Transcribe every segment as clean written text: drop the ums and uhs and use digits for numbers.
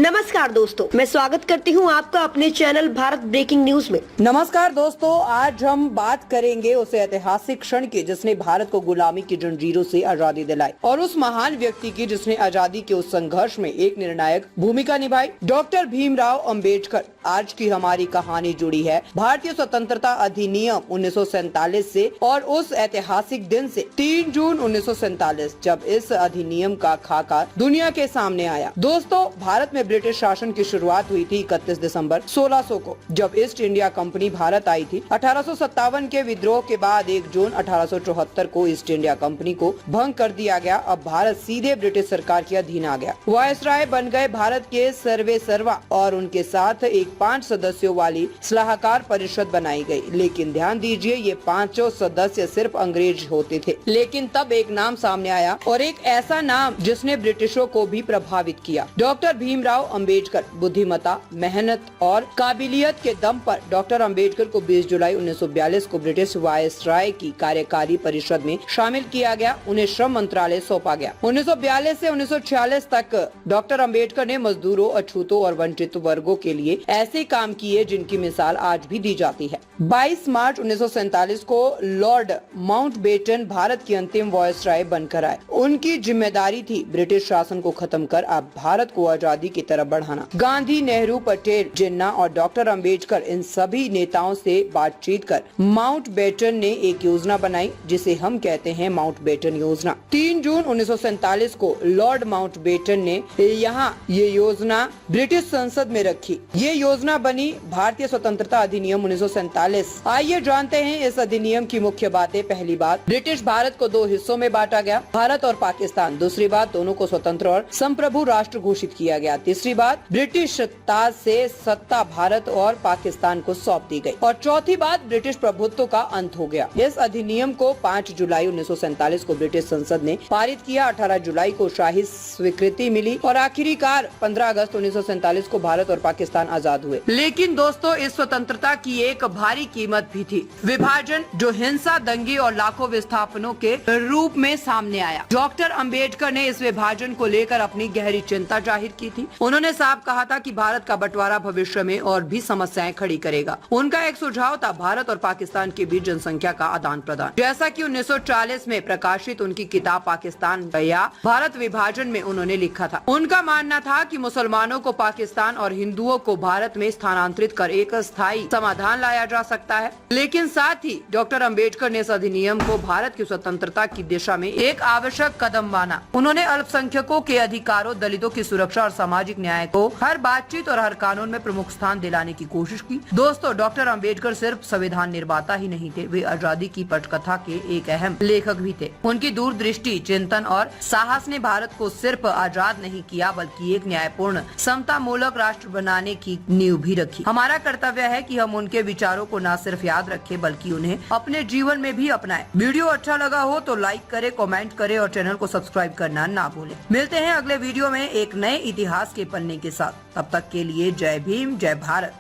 नमस्कार दोस्तों, मैं स्वागत करती हूं आपका अपने चैनल भारत ब्रेकिंग न्यूज में। नमस्कार दोस्तों, आज हम बात करेंगे उस ऐतिहासिक क्षण की जिसने भारत को गुलामी की जंजीरों से आजादी दिलाई और उस महान व्यक्ति की जिसने आजादी के उस संघर्ष में एक निर्णायक भूमिका निभाई, डॉक्टर भीमराव अंबेडकर। आज की हमारी कहानी जुड़ी है भारतीय स्वतंत्रता अधिनियम 1947 से और उस ऐतिहासिक दिन से 3 जून 1947 जब इस अधिनियम का खाका दुनिया के सामने आया। दोस्तों, भारत में ब्रिटिश शासन की शुरुआत हुई थी 31 दिसंबर 1600 को, जब ईस्ट इंडिया कंपनी भारत आई थी। 1857 के विद्रोह के बाद 1 जून 1874 को ईस्ट इंडिया कंपनी को भंग कर दिया गया। अब भारत सीधे ब्रिटिश सरकार के अधीन आ गया। वायसराय बन गए भारत के सर्वे सर्वा और उनके साथ एक 5 सदस्यों वाली सलाहकार परिषद बनाई गई। लेकिन ध्यान दीजिए, ये 5 सदस्य सिर्फ अंग्रेज होते थे। लेकिन तब एक नाम सामने आया और एक ऐसा नाम जिसने ब्रिटिशों को भी प्रभावित किया। डॉक्टर भीमराव अंबेडकर। बुद्धिमत्ता, मेहनत और काबिलियत के दम पर डॉक्टर अंबेडकर को 20 जुलाई 1942 को ब्रिटिश वायसराय की कार्यकारी परिषद में शामिल किया गया। उन्हें श्रम मंत्रालय सौंपा गया। 1942 से 1946 तक डॉक्टर अंबेडकर ने मजदूरों, अछूतों और वंचित वर्गों के लिए ऐसे काम किए जिनकी मिसाल आज भी दी जाती है। 22 मार्च 1947 को लॉर्ड माउंटबेटन भारत की अंतिम वायसराय बनकर आए। उनकी जिम्मेदारी थी ब्रिटिश शासन को खत्म कर अब भारत को आजादी की तरफ बढ़ाना। गांधी, नेहरू, पटेल, जिन्ना और डॉक्टर अंबेडकर इन सभी नेताओं से बातचीत कर माउंटबेटन ने एक योजना बनाई जिसे हम कहते हैं माउंटबेटन योजना। 3 जून 1947 को लॉर्ड माउंटबेटन ने ये योजना ब्रिटिश संसद में रखी। ये योजना बनी भारतीय स्वतंत्रता अधिनियम 1947। आइए जानते हैं इस अधिनियम की मुख्य बातें। पहली बात, ब्रिटिश भारत को 2 हिस्सों में बांटा गया, भारत और पाकिस्तान। दूसरी बात, दोनों को स्वतंत्र और संप्रभु राष्ट्र घोषित किया गया। तीसरी बात, ब्रिटिश ताज से सत्ता भारत और पाकिस्तान को सौंप दी गई। और चौथी बात, ब्रिटिश प्रभुत्व का अंत हो गया। इस अधिनियम को 5 जुलाई 1947 को ब्रिटिश संसद ने पारित किया। 18 जुलाई को शाही स्वीकृति मिली और आखिरकार 15 अगस्त 1947 को भारत और पाकिस्तान आजाद हुए। लेकिन दोस्तों, इस स्वतंत्रता की एक भारी कीमत भी थी, विभाजन, जो हिंसा, दंगे और लाखों विस्थापनों के रूप में सामने आया। डॉक्टर अंबेडकर ने इस विभाजन को लेकर अपनी गहरी चिंता जाहिर की थी। उन्होंने साफ कहा था कि भारत का बंटवारा भविष्य में और भी समस्याएं खड़ी करेगा। उनका एक सुझाव था भारत और पाकिस्तान के बीच जनसंख्या का आदान प्रदान, जैसा कि 1940 में प्रकाशित उनकी किताब पाकिस्तान या भारत विभाजन में उन्होंने लिखा था। उनका मानना था कि मुसलमानों को पाकिस्तान और हिंदुओं को भारत में स्थानांतरित कर एक स्थायी समाधान लाया जा सकता है। लेकिन साथ ही डॉक्टर अंबेडकर ने इस अधिनियम को भारत की स्वतंत्रता की दिशा में एक आवश्यक कदम माना। उन्होंने अल्पसंख्यकों के अधिकारों, दलितों की सुरक्षा और सामाजिक न्याय को हर बातचीत और हर कानून में प्रमुख स्थान दिलाने की कोशिश की। दोस्तों, डॉक्टर अंबेडकर सिर्फ संविधान निर्माता ही नहीं थे, वे आजादी की पटकथा के एक अहम लेखक भी थे। उनकी दूरदृष्टि, चिंतन और साहस ने भारत को सिर्फ आजाद नहीं किया बल्कि एक न्यायपूर्ण, समतामूलक राष्ट्र बनाने की नींव भी रखी। हमारा कर्तव्य है कि हम उनके विचारों को न सिर्फ याद रखें बल्कि उन्हें अपने जीवन में भी अपनाएं। वीडियो अच्छा लगा हो तो लाइक करें, कमेंट करें और चैनल को सब्सक्राइब करना ना भूलें। मिलते हैं अगले वीडियो में एक नए इतिहास के पन्ने के साथ। तब तक के लिए जय भीम, जय भारत।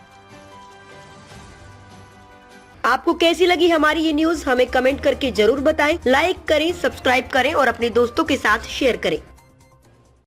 आपको कैसी लगी हमारी ये न्यूज, हमें कमेंट करके जरूर बताएं। लाइक करें, सब्सक्राइब करें और अपने दोस्तों के साथ शेयर करें।